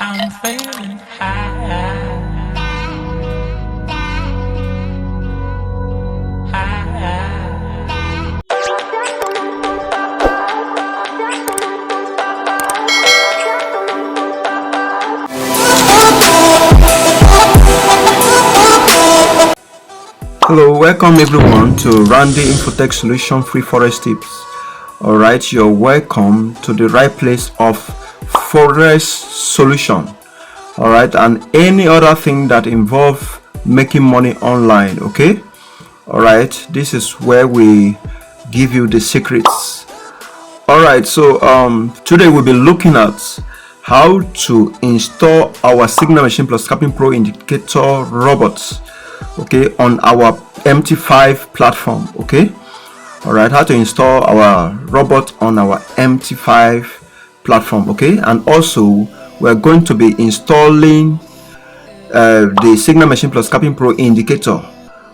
I'm feeling high. Hello, welcome everyone to Randy Infotech Solution Free Forex Tips. Alright, you're welcome to the right place of Forex Solution. Alright, and any other thing that involve making money online, okay? Alright, this is where we give you the secrets. Alright, so today we'll be looking at how to install our Signal Machine Plus Capping Pro indicator robots, okay, on our MT5 platform. Okay, all right, how to install our robot on our MT5 platform. Okay, and also we're going to be installing the Signal Machine Plus Capping Pro indicator.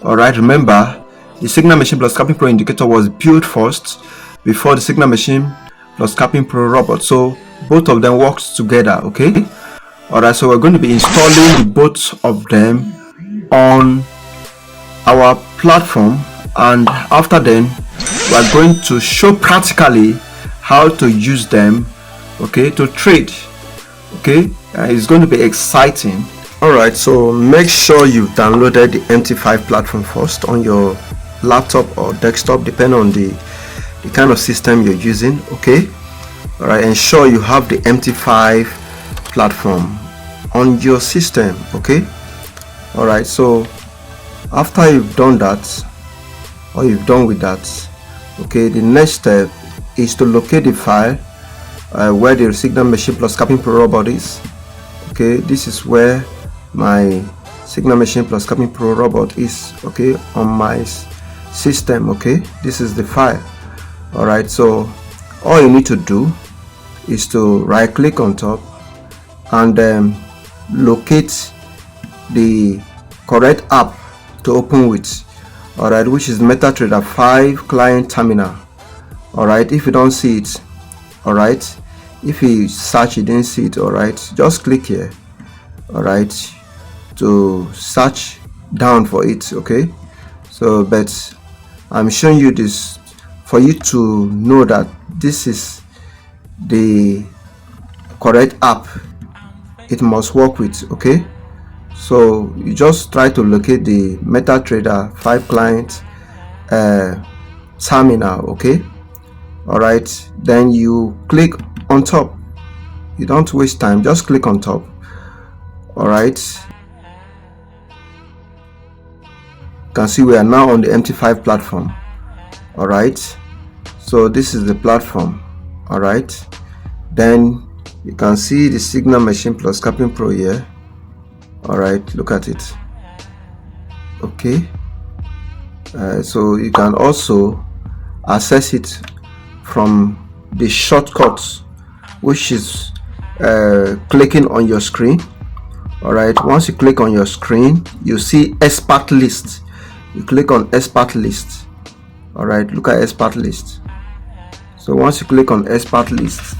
All right, remember the Signal Machine Plus Capping Pro indicator was built first before the Signal Machine Plus Capping Pro robot, so both of them works together. Okay, all right, so we're going to be installing the both of them on our platform, and after then we are going to show practically how to use them, okay, to trade. Okay, it's going to be exciting. All right, so make sure you've downloaded the MT5 platform first on your laptop or desktop, depending on the kind of system you're using. Okay, all right, ensure you have the MT5 platform on your system. Okay, all right, so after you've done that, or you've done with that, okay, the next step is to locate the file where the Signal Machine Plus Capping Pro robot is. Okay, this is where my Signal Machine Plus Capping Pro robot is, okay, on my system. Okay, this is the file. All right, so all you need to do is to right click on top and locate the correct app to open with, all right, which is MetaTrader 5 client terminal. All right, if you don't see it, all right, if you search you didn't see it, all right, just click here, all right, to search down for it. Okay, so but I'm showing you this for you to know that this is the correct app it must work with. Okay, so you just try to locate the MetaTrader 5 client terminal. Okay, all right, then you click on top. You don't waste time, just click on top. All right, you can see we are now on the MT5 platform. All right, so this is the platform. All right, then you can see the Signal Machine Plus Capping Pro here. All right, look at it. Okay, so you can also access it from the shortcuts, which is clicking on your screen. All right, once you click on your screen, you see expert list. You click on expert list. All right, look at expert list. So once you click on expert list,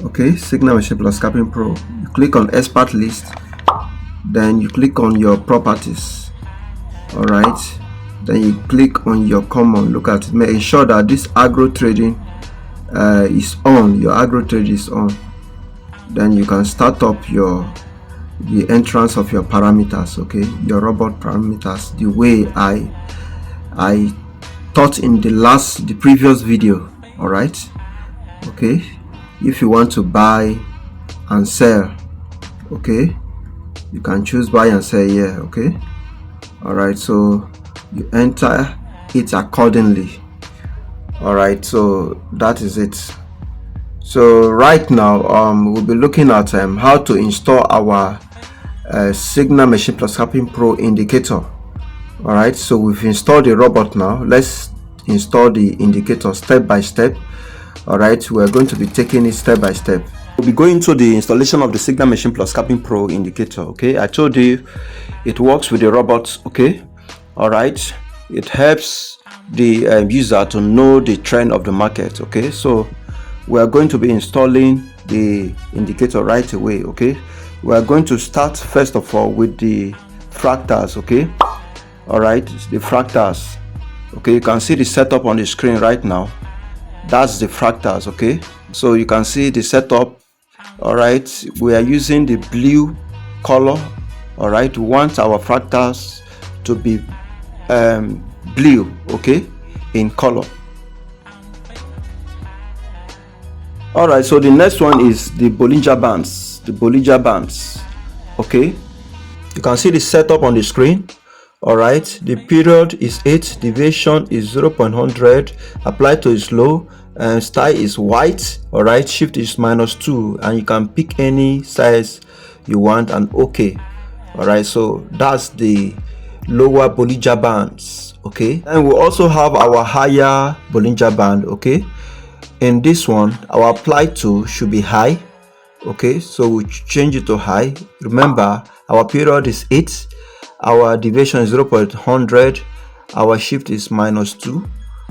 okay, Signal Machine Plus Capping Pro, you click on expert list, then you click on your properties. All right, then you click on your common. Look at it, make sure that this agro trading is on. Your agro trade is on. Then you can start up the entrance of your parameters. Okay, your robot parameters, the way I taught in the previous video. All right, okay, if you want to buy and sell, okay, you can choose buy and sell here. Okay, all right, so you enter it accordingly. All right, so that is it. So right now we'll be looking at how to install our Signal Machine Plus Capping Pro indicator. All right, so we've installed the robot. Now let's install the indicator step by step. All right, we're going to be taking it step by step. We'll be going to the installation of the Signal Machine Plus Capping Pro indicator. Okay, I told you it works with the robots. Okay, all right, it helps the user to know the trend of the market. Okay, so we are going to be installing the indicator right away. Okay, we are going to start first of all with the fractals. Okay, all right, the fractals. Okay, you can see the setup on the screen right now. That's the fractals. Okay, so you can see the setup. All right, we are using the blue color. All right, we want our fractals to be blue, okay, in color. All right, so the next one is the Bollinger Bands. Okay, you can see the setup on the screen. All right, the period is 8, deviation is 0.100, apply to is low, and style is white. All right, shift is -2, and you can pick any size you want, and okay. All right, so that's the lower Bollinger Bands. Okay, and we also have our higher Bollinger Band. Okay, in this one our apply to should be high. Okay, so we change it to high. Remember, our period is 8, our deviation is 0.100, our shift is -2.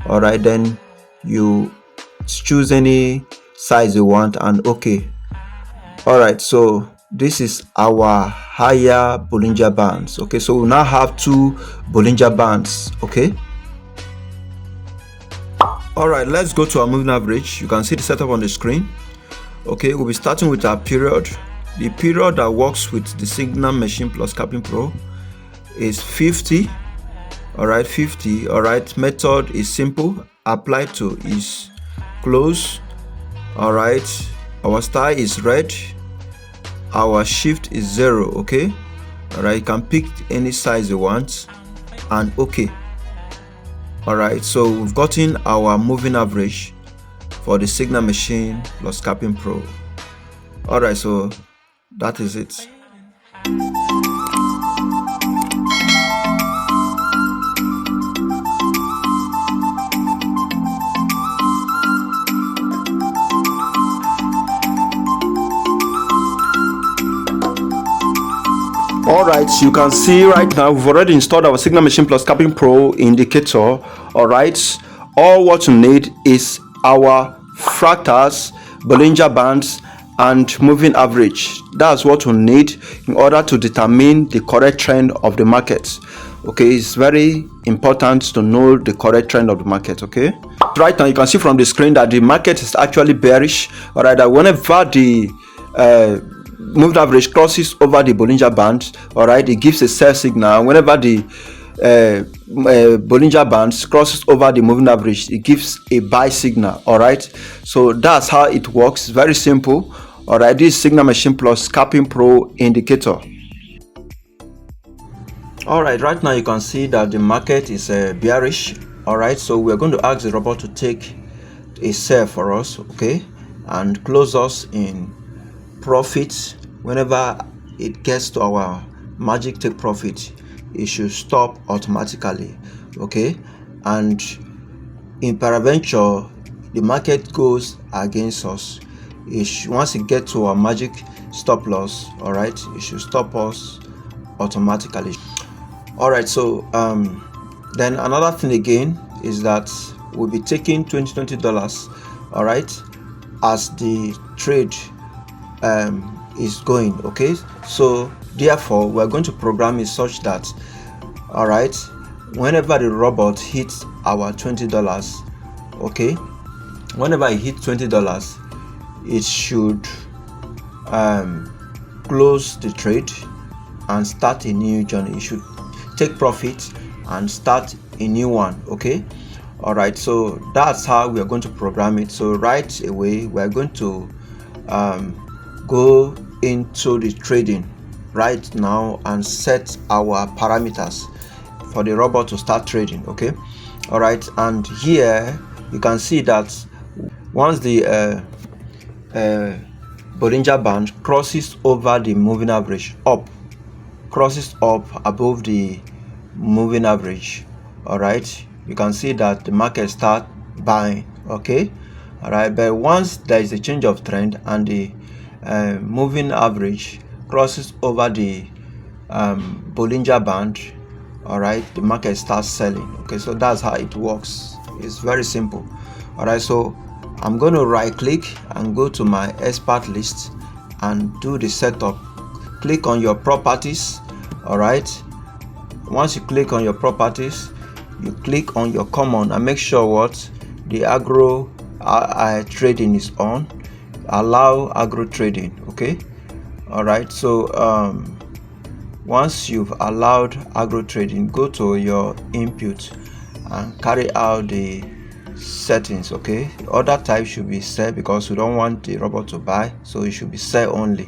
All right, then you choose any size you want, and okay. All right, so this is our higher Bollinger Bands. Okay, so we now have 2 Bollinger Bands. Okay, all right, let's go to our moving average. You can see the setup on the screen. Okay, we'll be starting with our period. The period that works with the Signal Machine plus Capping Pro is 50. All right, 50. All right, method is simple. Apply to is close. All right, our style is red, our shift is 0. Okay, all right, you can pick any size you want, and okay. All right, so we've gotten our moving average for the Signal Machine plus Capping Pro. All right, so that is it. All right, you can see right now we've already installed our Signal Machine plus Capping Pro indicator. All right, all what you need is our fractals, Bollinger Bands, and moving average. That's what we need in order to determine the correct trend of the market. Okay, it's very important to know the correct trend of the market. Okay, right now you can see from the screen that the market is actually bearish. All right, that whenever the moving average crosses over the Bollinger Band, all right, it gives a sell signal. Whenever the Bollinger Band crosses over the moving average, it gives a buy signal. All right, so that's how it works. Very simple. All right, this is Signal Machine plus Capping Pro indicator. All right, right now you can see that the market is bearish. All right, so we're going to ask the robot to take a sell for us, okay, and close us in profit. Whenever it gets to our magic take profit, it should stop automatically. Okay, and in peradventure the market goes against us, once it gets to our magic stop loss, all right, it should stop us automatically. All right, so then another thing again is that we'll be taking $20. All right, as the trade is going. Okay, so therefore we're going to program it such that, all right, whenever the robot hits our $20, okay, whenever it hits $20, it should close the trade and start a new journey. It should take profit and start a new one. Okay, all right, so that's how we are going to program it. So right away we're going to go into the trading right now and set our parameters for the robot to start trading. Okay, all right, and here you can see that once the Bollinger Band crosses over the moving average crosses up above the moving average, all right, you can see that the market start buying. Okay, all right, but once there is a change of trend and the moving average crosses over the Bollinger Band, all right, the market starts selling. Okay, so that's how it works. It's very simple. All right, so I'm going to right click and go to my expert list and do the setup. Click on your properties. All right, once you click on your properties, you click on your common and make sure what the agro trading is on. Allow agro trading. Okay, all right. So once you've allowed agro trading, go to your input and carry out the settings. Okay, other types should be set because we don't want the robot to buy, so it should be set only.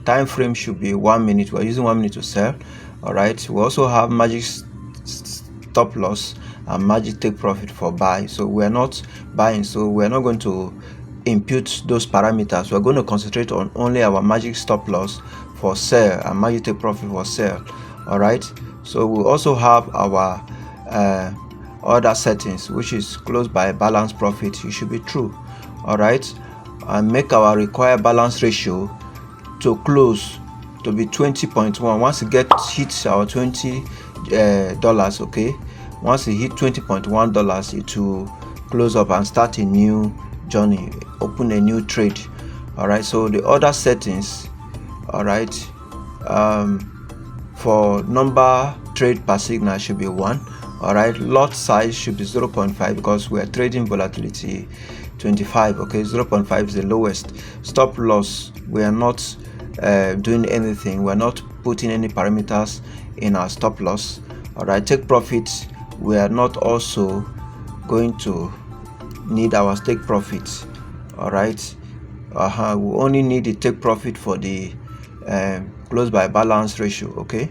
Time frame should be 1 minute. We're using 1 minute to sell. All right, we also have magic stop loss and magic take profit for buy. So we're not buying, so we're not going to impute those parameters. We're going to concentrate on only our magic stop loss for sell and magic take profit for sell. All right, so we also have our other settings, which is close by balance profit. You should be true. All right, and make our required balance ratio to close to be 20.1. once it hits our $20, okay, once it hit $20.1, it will close up and start a new journey, open a new trade. All right, so the other settings, all right, for number trade per signal should be 1. all right, lot size should be 0.5 because we are trading volatility 25. okay, 0.5 is the lowest. Stop loss, we are not doing anything, we're not putting any parameters in our stop loss. All right, take profit, we are not also going to need our take profit. All right, we only need the take profit for the close by balance ratio. okay,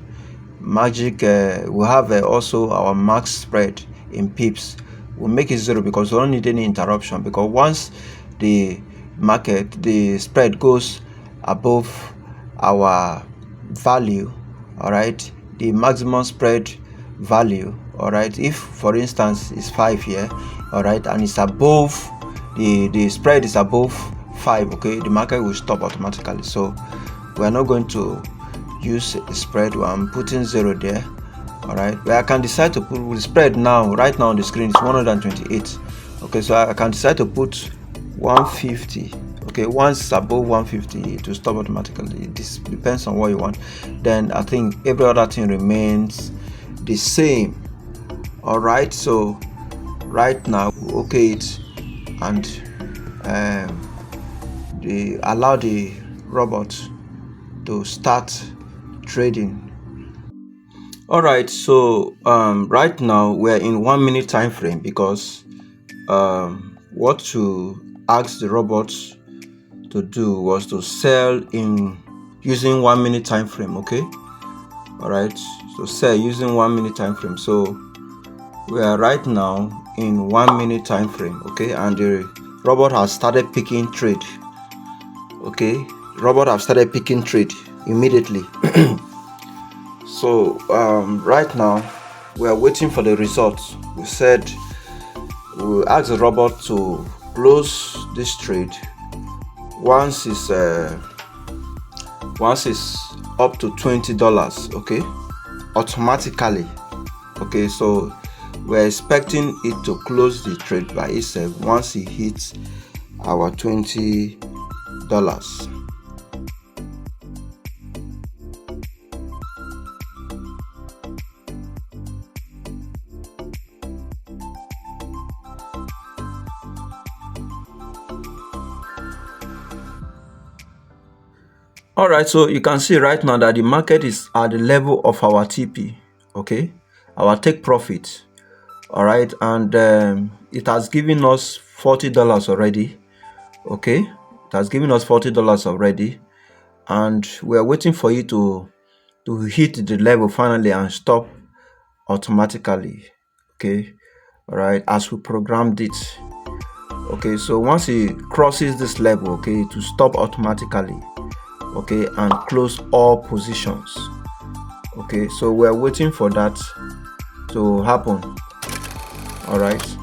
magic, we have also our max spread in pips. We'll make it 0 because we don't need any interruption, because once the spread goes above our value, all right, the maximum spread value, all right, if for instance is 5 here, all right, and it's above the spread is above 5, okay, the market will stop automatically. So we're not going to use a spread. I'm putting 0 there. All right, but I can decide to put the spread now. Right now on the screen it's 128. okay, so I can decide to put 150. okay, once above 150 to stop automatically. This depends on what you want. Then I think every other thing remains the same. All right, so right now okay it and allow the robot to start trading. All right, so right now we're in 1 minute time frame because what to ask the robot to do was to sell in using 1 minute time frame. okay, all right, so sell using 1 minute time frame. So we are right now in 1 minute time frame. okay, and the robot has started picking trade. okay, robot have started picking trade immediately. So right now we are waiting for the results. We said we'll ask the robot to close this trade once it's up to $20, okay, automatically. okay, so we're expecting it to close the trade by itself once it hits our $20. All right, so you can see right now that the market is at the level of our TP, okay, our take profit. All right, and it has given us $40 already. okay, it has given us $40 already, and we are waiting for it to hit the level finally and stop automatically. okay, all right, as we programmed it. okay, so once it crosses this level, okay, to stop automatically, okay, and close all positions. okay, so we're waiting for that to happen. All right.